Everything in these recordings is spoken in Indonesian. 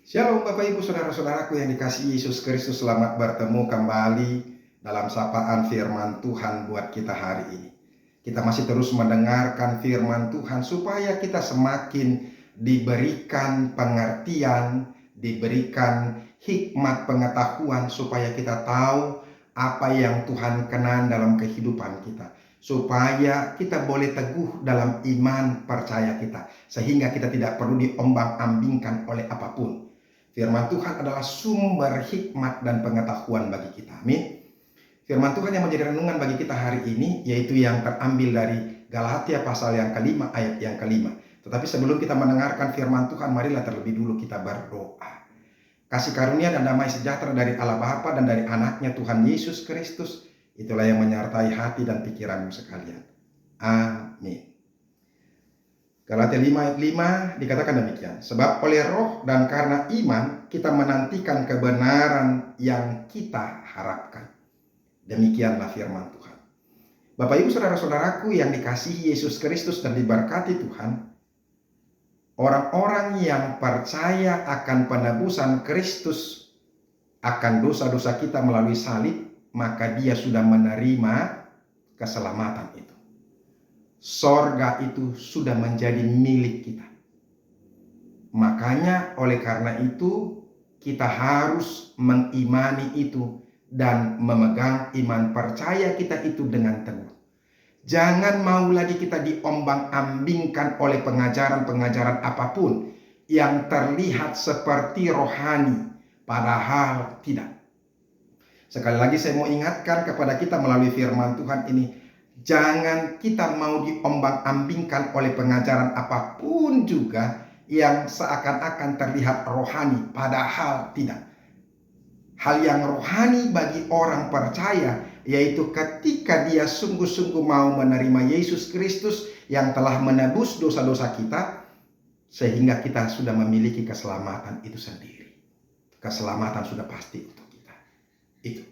Shalom Bapak Ibu Saudara-saudaraku yang dikasihi Yesus Kristus, selamat bertemu kembali dalam sapaan firman Tuhan buat kita hari ini. Kita masih terus mendengarkan firman Tuhan supaya kita semakin diberikan pengertian, diberikan hikmat pengetahuan supaya kita tahu apa yang Tuhan kenan dalam kehidupan kita. Supaya kita boleh teguh dalam iman percaya kita, sehingga kita tidak perlu diombang-ambingkan oleh apapun. Firman Tuhan adalah sumber hikmat dan pengetahuan bagi kita. Amin. Firman Tuhan yang menjadi renungan bagi kita hari ini, yaitu yang terambil dari Galatia pasal yang kelima, ayat yang kelima. Tetapi sebelum kita mendengarkan firman Tuhan, marilah terlebih dulu kita berdoa. Kasih karunia dan damai sejahtera dari Allah Bapa dan dari anaknya Tuhan Yesus Kristus, itulah yang menyertai hati dan pikiranmu sekalian. Amin. Galatia 5 ayat 5 dikatakan demikian. Sebab oleh roh dan karena iman kita menantikan kebenaran yang kita harapkan. Demikianlah firman Tuhan. Bapak Ibu Saudara-saudaraku yang dikasihi Yesus Kristus dan diberkati Tuhan. Orang-orang yang percaya akan penebusan Kristus akan dosa-dosa kita melalui salib, maka dia sudah menerima keselamatan itu. Sorga itu sudah menjadi milik kita. Makanya oleh karena itu kita harus mengimani itu dan memegang iman percaya kita itu dengan teguh. Jangan mau lagi kita diombang-ambingkan oleh pengajaran-pengajaran apapun yang terlihat seperti rohani, padahal tidak. Sekali lagi saya mau ingatkan kepada kita melalui firman Tuhan ini, jangan kita mau diombang-ambingkan oleh pengajaran apapun juga yang seakan-akan terlihat rohani, padahal tidak. Hal yang rohani bagi orang percaya yaitu ketika dia sungguh-sungguh mau menerima Yesus Kristus yang telah menebus dosa-dosa kita, sehingga kita sudah memiliki keselamatan itu sendiri. Keselamatan sudah pasti untuk kita. Itu.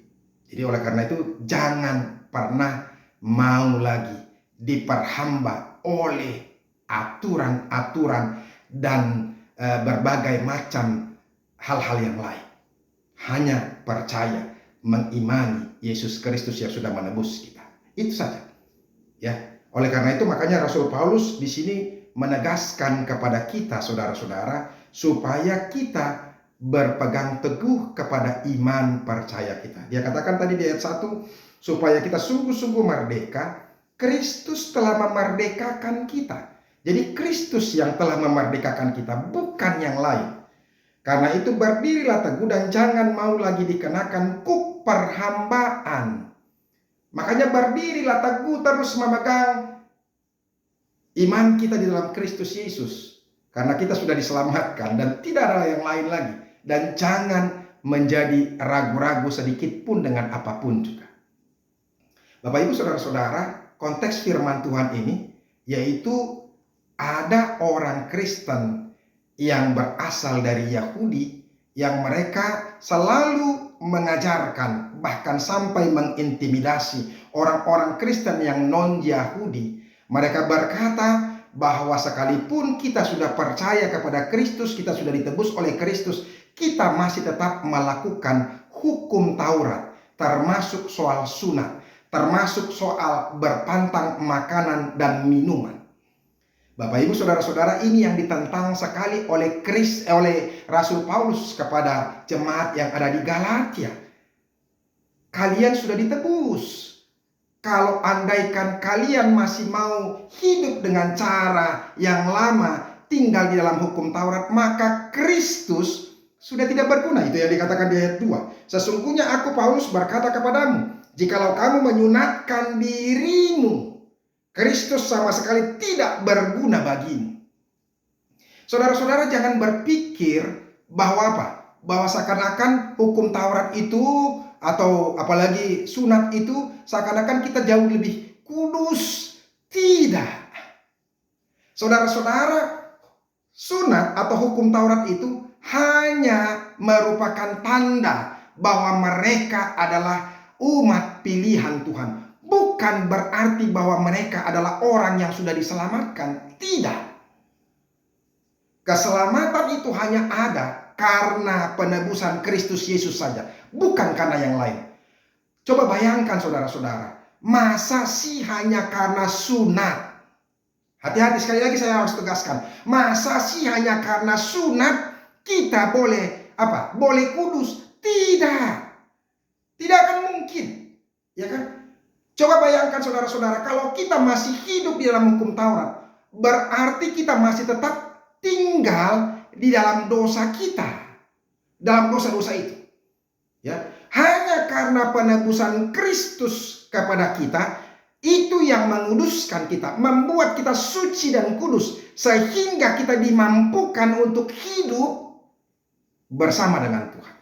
Jadi oleh karena itu jangan pernah mau lagi diperhamba oleh aturan-aturan dan berbagai macam hal-hal yang lain. Hanya percaya, mengimani Yesus Kristus yang sudah menebus kita. Itu saja. Ya, oleh karena itu makanya Rasul Paulus di sini menegaskan kepada kita saudara-saudara supaya kita berpegang teguh kepada iman percaya kita. Dia katakan tadi di ayat 1, supaya kita sungguh-sungguh merdeka. Kristus telah memerdekakan kita. Jadi Kristus yang telah memerdekakan kita, bukan yang lain. Karena itu berdirilah teguh dan jangan mau lagi dikenakan kuk perhambaan. Makanya berdirilah teguh terus memegang iman kita di dalam Kristus Yesus. Karena kita sudah diselamatkan dan tidak ada yang lain lagi. Dan jangan menjadi ragu-ragu sedikit pun dengan apapun juga. Bapak Ibu Saudara-saudara, konteks firman Tuhan ini yaitu ada orang Kristen yang berasal dari Yahudi yang mereka selalu mengajarkan bahkan sampai mengintimidasi orang-orang Kristen yang non-Yahudi. Mereka berkata bahwa sekalipun kita sudah percaya kepada Kristus, kita sudah ditebus oleh Kristus, kita masih tetap melakukan hukum Taurat, termasuk soal sunat, termasuk soal berpantang makanan dan minuman. Bapak Ibu Saudara-saudara, ini yang ditentang sekali oleh Rasul Paulus kepada jemaat yang ada di Galatia. Kalian sudah ditebus. Kalau andaikan kalian masih mau hidup dengan cara yang lama, tinggal di dalam hukum Taurat, maka Kristus sudah tidak berguna. Itu yang dikatakan di ayat 2. Sesungguhnya aku Paulus berkata kepadamu, jikalau kamu menyunatkan dirimu, Kristus sama sekali tidak berguna bagimu. Saudara-saudara, jangan berpikir bahwa apa? Bahwa seakan-akan hukum Taurat itu atau apalagi sunat itu seakan-akan kita jauh lebih kudus. Tidak. Saudara-saudara, sunat atau hukum Taurat itu hanya merupakan tanda bahwa mereka adalah umat pilihan Tuhan. Bukan berarti bahwa mereka adalah orang yang sudah diselamatkan. Tidak. Keselamatan itu hanya ada karena penebusan Kristus Yesus saja, bukan karena yang lain. Coba bayangkan saudara-saudara, masa sih hanya karena sunat? Hati-hati, sekali lagi saya harus tegaskan, masa sih hanya karena sunat kita boleh apa? Boleh kudus? Tidak. Tidak akan mungkin. Ya kan? Coba bayangkan saudara-saudara, kalau kita masih hidup di dalam hukum Taurat, berarti kita masih tetap tinggal di dalam dosa kita, dalam dosa-dosa itu. Ya, hanya karena penebusan Kristus kepada kita, itu yang menguduskan kita, membuat kita suci dan kudus, sehingga kita dimampukan untuk hidup bersama dengan Tuhan.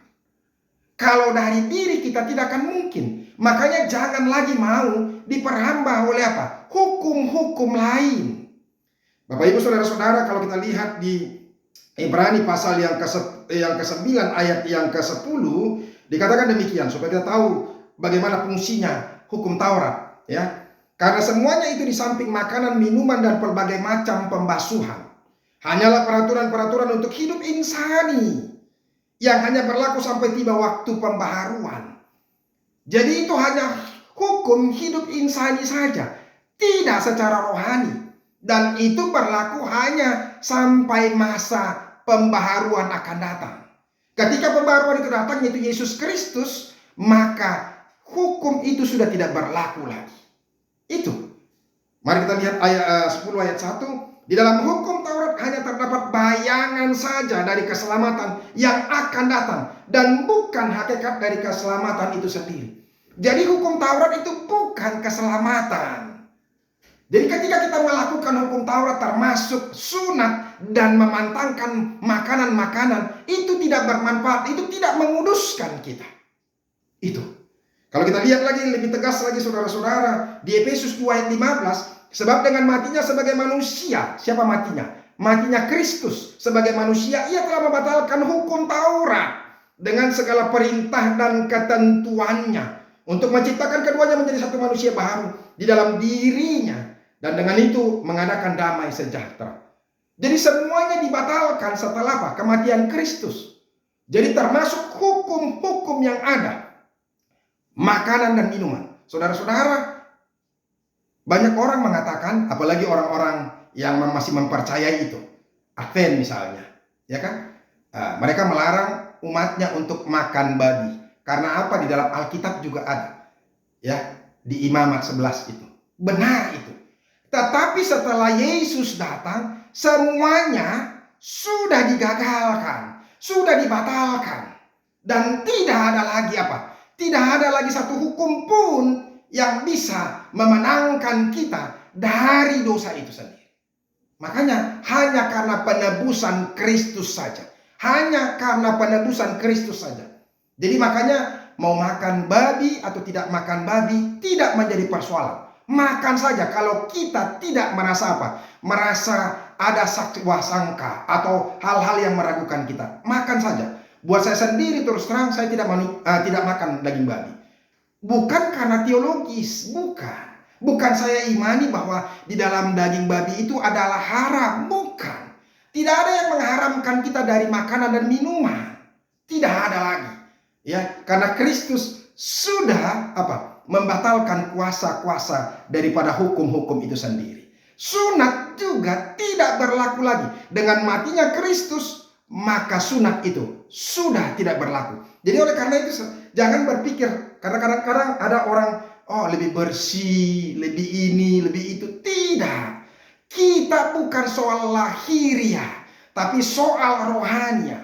Kalau dari diri kita tidak akan mungkin. Makanya jangan lagi mau diperhamba oleh apa? Hukum-hukum lain. Bapak Ibu saudara-saudara, kalau kita lihat di Ibrani pasal yang ke-9 ayat yang ke-10, dikatakan demikian supaya kita tahu bagaimana fungsinya hukum Taurat, ya. Karena semuanya itu di samping makanan, minuman dan berbagai macam pembasuhan, hanyalah peraturan-peraturan untuk hidup insani yang hanya berlaku sampai tiba waktu pembaharuan. Jadi itu hanya hukum hidup insani saja, tidak secara rohani. Dan itu berlaku hanya sampai masa pembaharuan akan datang. Ketika pembaharuan itu datang, yaitu Yesus Kristus, maka hukum itu sudah tidak berlaku lagi. Itu. Mari kita lihat ayat 10 ayat 1. Di dalam hukum Taurat hanya terdapat bayangan saja dari keselamatan yang akan datang, dan bukan hakikat dari keselamatan itu sendiri. Jadi hukum Taurat itu bukan keselamatan. Jadi ketika kita melakukan hukum Taurat termasuk sunat dan memantangkan makanan-makanan, itu tidak bermanfaat, itu tidak menguduskan kita. Itu. Kalau kita lihat lagi lebih tegas lagi saudara-saudara, di Efesus 2 ayat 15, sebab dengan matinya sebagai manusia, siapa matinya? Matinya Kristus sebagai manusia, ia telah membatalkan hukum Taurat dengan segala perintah dan ketentuannya, untuk menciptakan keduanya menjadi satu manusia baru di dalam dirinya, dan dengan itu mengadakan damai sejahtera. Jadi semuanya dibatalkan setelah apa? Kematian Kristus. Jadi termasuk hukum-hukum yang ada, makanan dan minuman. Saudara-saudara, banyak orang mengatakan, apalagi orang-orang yang masih mempercayai itu, Advent misalnya, ya kan? Mereka melarang umatnya untuk makan babi. Karena apa? Di dalam Alkitab juga ada, ya, di Imamat 11 itu. Benar itu. Tetapi setelah Yesus datang, semuanya sudah digagalkan, sudah dibatalkan, dan tidak ada lagi apa? Tidak ada lagi satu hukum pun yang bisa memenangkan kita dari dosa itu sendiri. Makanya hanya karena penebusan Kristus saja. Hanya karena penebusan Kristus saja. Jadi makanya mau makan babi atau tidak makan babi tidak menjadi persoalan. Makan saja kalau kita tidak merasa apa? Merasa ada sangka atau hal-hal yang meragukan kita. Makan saja. Buat saya sendiri terus terang saya tidak makan daging babi. Bukan karena teologis, bukan. Bukan saya imani bahwa di dalam daging babi itu adalah haram, bukan. Tidak ada yang mengharamkan kita dari makanan dan minuman. Tidak ada lagi. Ya, karena Kristus sudah apa? Membatalkan kuasa-kuasa daripada hukum-hukum itu sendiri. Sunat juga tidak berlaku lagi. Dengan matinya Kristus, maka sunat itu sudah tidak berlaku. Jadi oleh karena itu jangan berpikir, karena kadang-kadang ada orang, oh lebih bersih, lebih ini, lebih itu. Tidak. Kita bukan soal lahiriah, tapi soal rohania.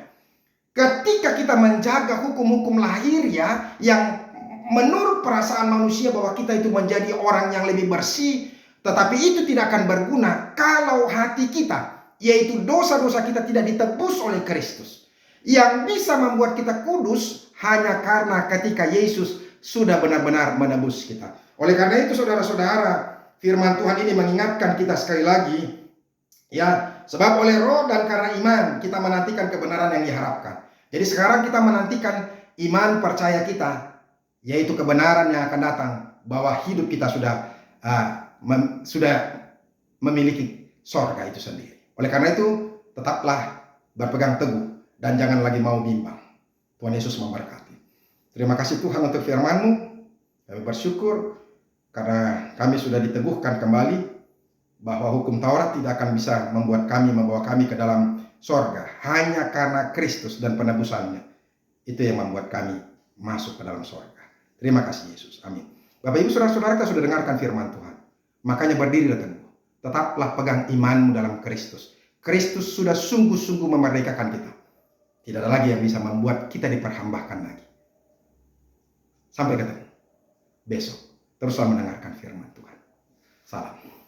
Ketika kita menjaga hukum-hukum lahiriah yang menurut perasaan manusia bahwa kita itu menjadi orang yang lebih bersih, tetapi itu tidak akan berguna kalau hati kita, yaitu dosa-dosa kita, tidak ditebus oleh Kristus. Yang bisa membuat kita kudus hanya karena ketika Yesus sudah benar-benar menebus kita. Oleh karena itu saudara-saudara, firman Tuhan ini mengingatkan kita sekali lagi, ya, sebab oleh roh dan karena iman kita menantikan kebenaran yang diharapkan. Jadi sekarang kita menantikan iman percaya kita, yaitu kebenaran yang akan datang, bahwa hidup kita sudah memiliki sorga itu sendiri. Oleh karena itu tetaplah berpegang teguh dan jangan lagi mau bimbang. Tuhan Yesus memberkati. Terima kasih Tuhan untuk firman-Mu. Kami bersyukur karena kami sudah diteguhkan kembali bahwa hukum Taurat tidak akan bisa membawa kami ke dalam sorga. Hanya karena Kristus dan penebusannya. Itu yang membuat kami masuk ke dalam sorga. Terima kasih Yesus. Amin. Bapak Ibu saudara-saudara, kita sudah dengarkan firman Tuhan. Makanya berdirilah teguh. Tetaplah pegang imanmu dalam Kristus. Kristus sudah sungguh-sungguh memerdekakan kita. Tidak ada lagi yang bisa membuat kita diperhambakan lagi. Sampai ketemu besok. Teruslah mendengarkan firman Tuhan. Salam.